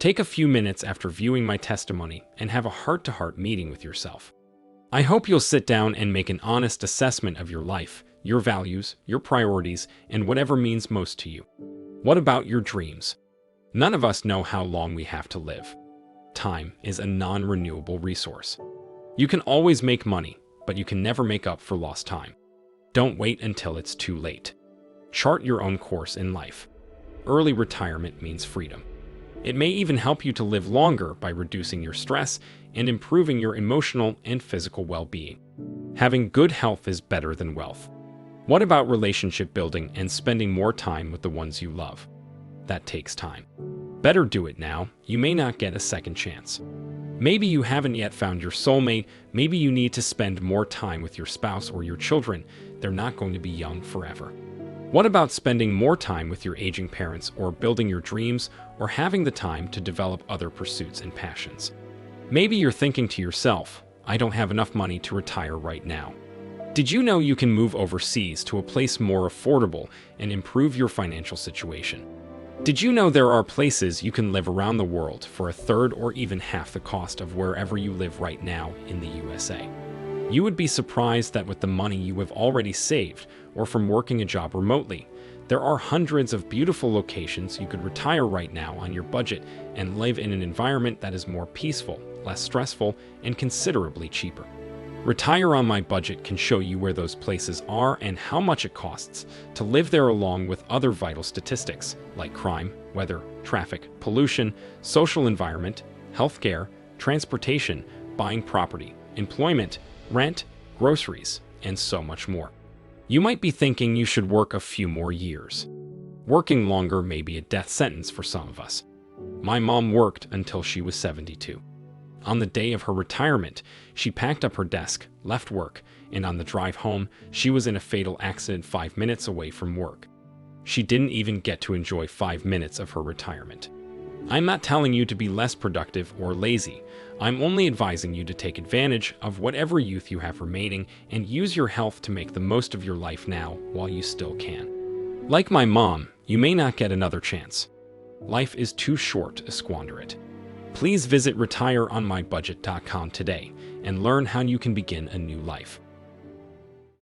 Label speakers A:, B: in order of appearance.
A: Take a few minutes after viewing my testimony and have a heart-to-heart meeting with yourself. I hope you'll sit down and make an honest assessment of your life, your values, your priorities, and whatever means most to you. What about your dreams? None of us know how long we have to live. Time is a non-renewable resource. You can always make money, but you can never make up for lost time. Don't wait until it's too late. Chart your own course in life. Early retirement means freedom. It may even help you to live longer by reducing your stress and improving your emotional and physical well-being. Having good health is better than wealth. What about relationship building and spending more time with the ones you love? That takes time. Better do it now. You may not get a second chance. Maybe you haven't yet found your soulmate. Maybe you need to spend more time with your spouse or your children. They're not going to be young forever. What about spending more time with your aging parents, or building your dreams, or having the time to develop other pursuits and passions? Maybe you're thinking to yourself, I don't have enough money to retire right now. Did you know you can move overseas to a place more affordable and improve your financial situation? Did you know there are places you can live around the world for a third or even half the cost of wherever you live right now in the USA? You would be surprised that with the money you have already saved, or from working a job remotely, there are hundreds of beautiful locations you could retire right now on your budget and live in an environment that is more peaceful, less stressful, and considerably cheaper. Retire on My Budget can show you where those places are and how much it costs to live there, along with other vital statistics like crime, weather, traffic, pollution, social environment, healthcare, transportation, buying property, employment, rent, groceries, and so much more. You might be thinking you should work a few more years. Working longer may be a death sentence for some of us. My mom worked until she was 72. On the day of her retirement, she packed up her desk, left work, and on the drive home, she was in a fatal accident 5 minutes away from work. She didn't even get to enjoy 5 minutes of her retirement. I'm not telling you to be less productive or lazy. I'm only advising you to take advantage of whatever youth you have remaining and use your health to make the most of your life now while you still can. Like my mom, you may not get another chance. Life is too short to squander it. Please visit retireonmybudget.com today and learn how you can begin a new life.